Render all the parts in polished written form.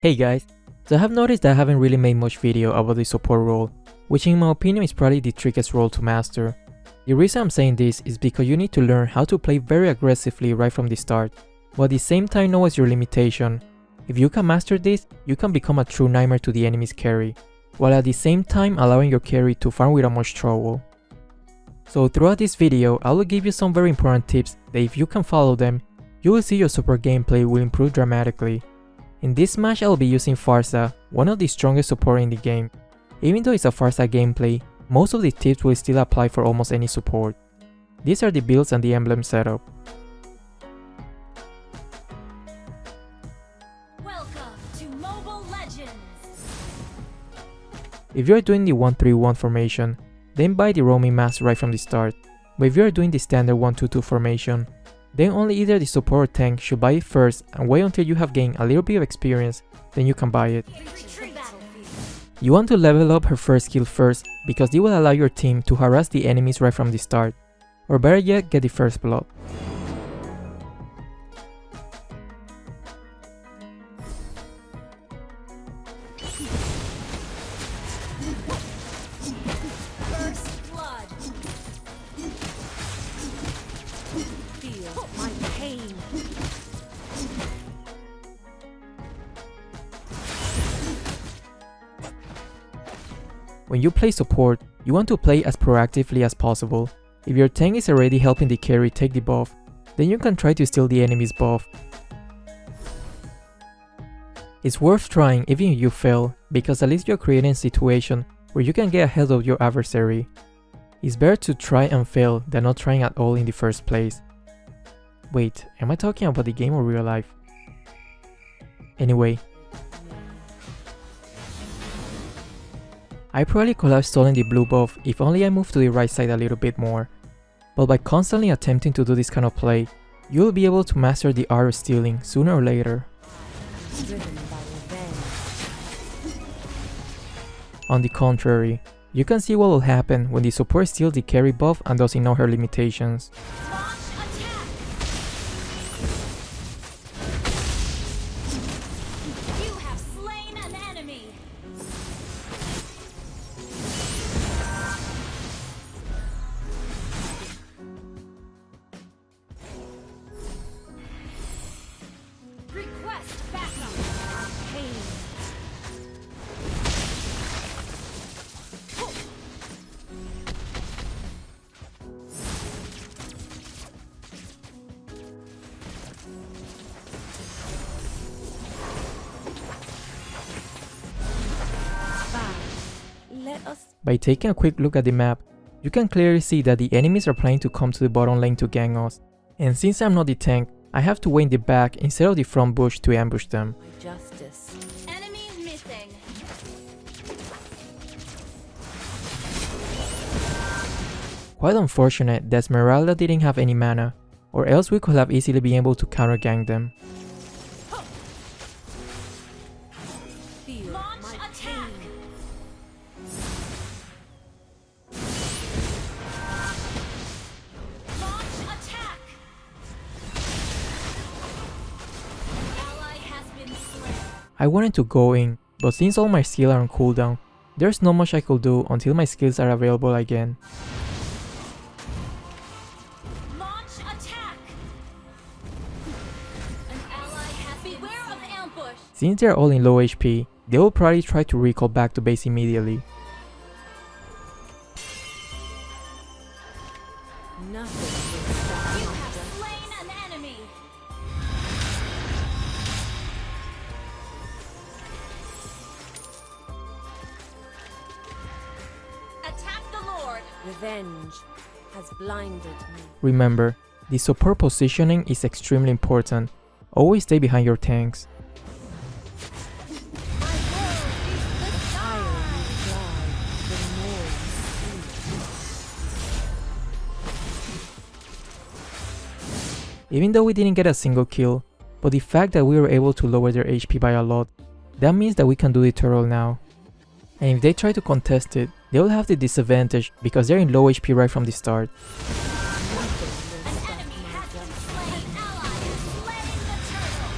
Hey guys, so I have noticed that I haven't really made much video about the support role, which in my opinion is probably the trickiest role to master. The reason I'm saying this is because you need to learn how to play very aggressively right from the start, but at the same time know what's your limitation. If you can master this, you can become a true nightmare to the enemy's carry, while at the same time allowing your carry to farm without much trouble. So throughout this video, I will give you some very important tips that if you can follow them, you will see your support gameplay will improve dramatically. In this match, I will be using Farsa, one of the strongest support in the game. Even though it's a Farsa gameplay, most of the tips will still apply for almost any support. These are the builds and the emblem setup. Welcome to Mobile Legends. If you are doing the 1-3-1 formation, then buy the roaming mask right from the start. But if you are doing the standard 1-2-2 formation, then only either the support or tank should buy it first and wait until you have gained a little bit of experience, then you can buy it. You want to level up her first skill first because it will allow your team to harass the enemies right from the start, or better yet, get the first blood. First blood. Feel my pain. When you play support, you want to play as proactively as possible. If your tank is already helping the carry take the buff, then you can try to steal the enemy's buff. It's worth trying even if you fail, because at least you're creating a situation where you can get ahead of your adversary. It's better to try and fail than not trying at all in the first place. Wait, am I talking about the game or real life? Anyway, I probably could have stolen the blue buff if only I moved to the right side a little bit more, but by constantly attempting to do this kind of play, you will be able to master the art of stealing sooner or later. Driven by revenge. On the contrary, you can see what will happen when the support steals the carry buff and doesn't know her limitations. Launch attack. You have slain an enemy. Request backup. Pain. Let us. By taking a quick look at the map, you can clearly see that the enemies are planning to come to the bottom lane to gang us, and since I'm not the tank, I have to wait in the back instead of the front bush to ambush them. Justice. Enemies missing. Quite unfortunate that Esmeralda didn't have any mana, or else we could have easily been able to counter gang them. Feel launch my attack. Launch attack. Ally has been slain. I wanted to go in, but since all my skills are on cooldown, there's not much I could do until my skills are available again. Launch attack. An ally has been beware of ambush. Since they're all in low HP, they will probably try to recall back to base immediately. Nothing will stop. You have slain an enemy. Attack the Lord. Revenge has blinded me. Remember, the support positioning is extremely important. Always stay behind your tanks. My world is the higher you fly, the more you see. Even though we didn't get a single kill, but the fact that we were able to lower their HP by a lot, that means that we can do the turtle now. And if they try to contest it, they will have the disadvantage because they're in low HP right from the start. An enemy has been slain. An ally has slain the turtle.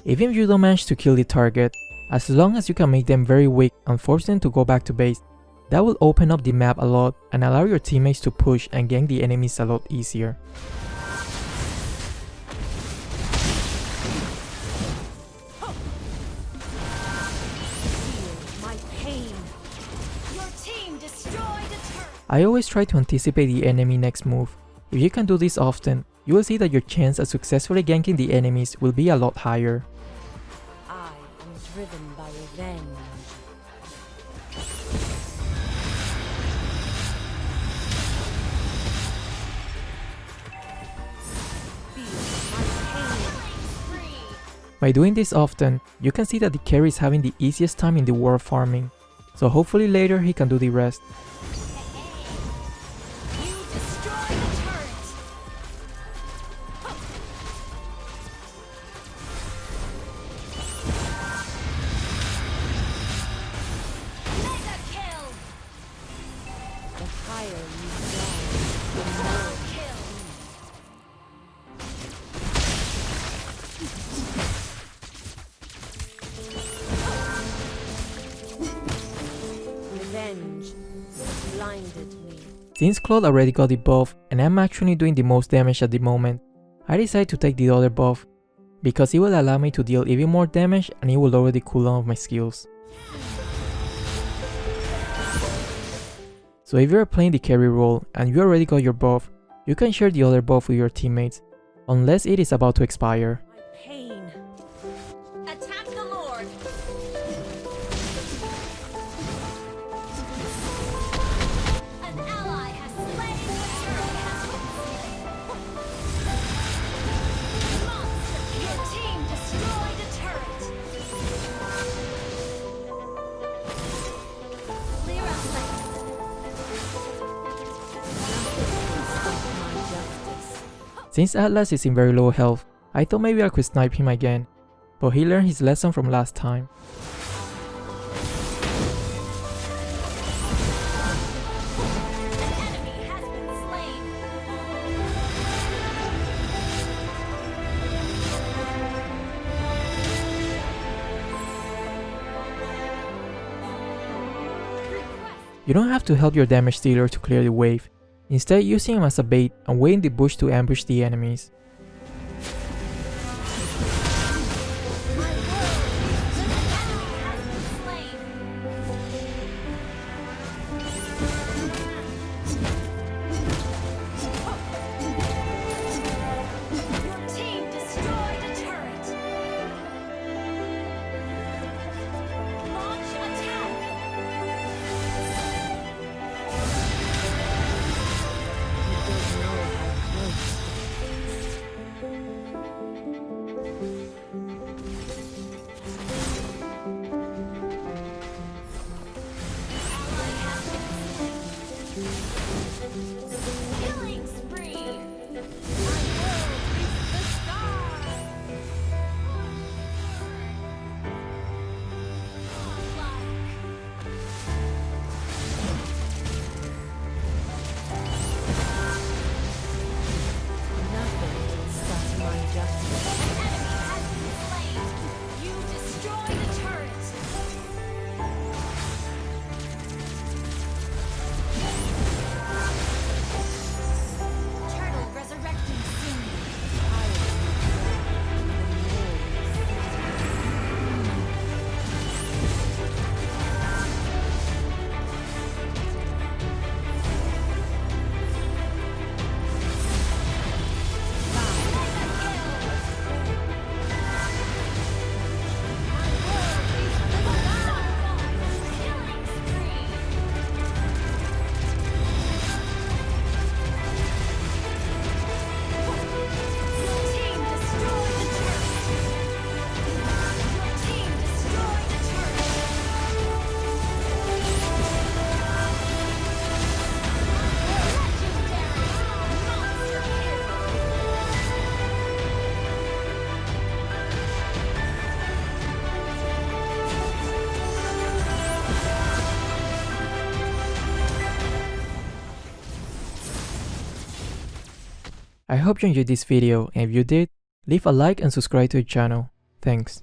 Even if you don't manage to kill the target, as long as you can make them very weak and force them to go back to base, that will open up the map a lot and allow your teammates to push and gank the enemies a lot easier. I always try to anticipate the enemy next move. If you can do this often, you will see that your chance at successfully ganking the enemies will be a lot higher. I am driven by revenge. By doing this often, you can see that the carry is having the easiest time in the war farming, so hopefully later he can do the rest. Since Claude already got the buff and I'm actually doing the most damage at the moment, I decided to take the other buff, because it will allow me to deal even more damage and it will lower the cooldown of my skills. So if you are playing the carry role and you already got your buff, you can share the other buff with your teammates, unless it is about to expire. Since Atlas is in very low health, I thought maybe I could snipe him again, but he learned his lesson from last time. You don't have to help your damage dealer to clear the wave. Instead, using him as a bait and wait in the bush to ambush the enemies. I hope you enjoyed this video, and if you did, leave a like and subscribe to the channel. Thanks.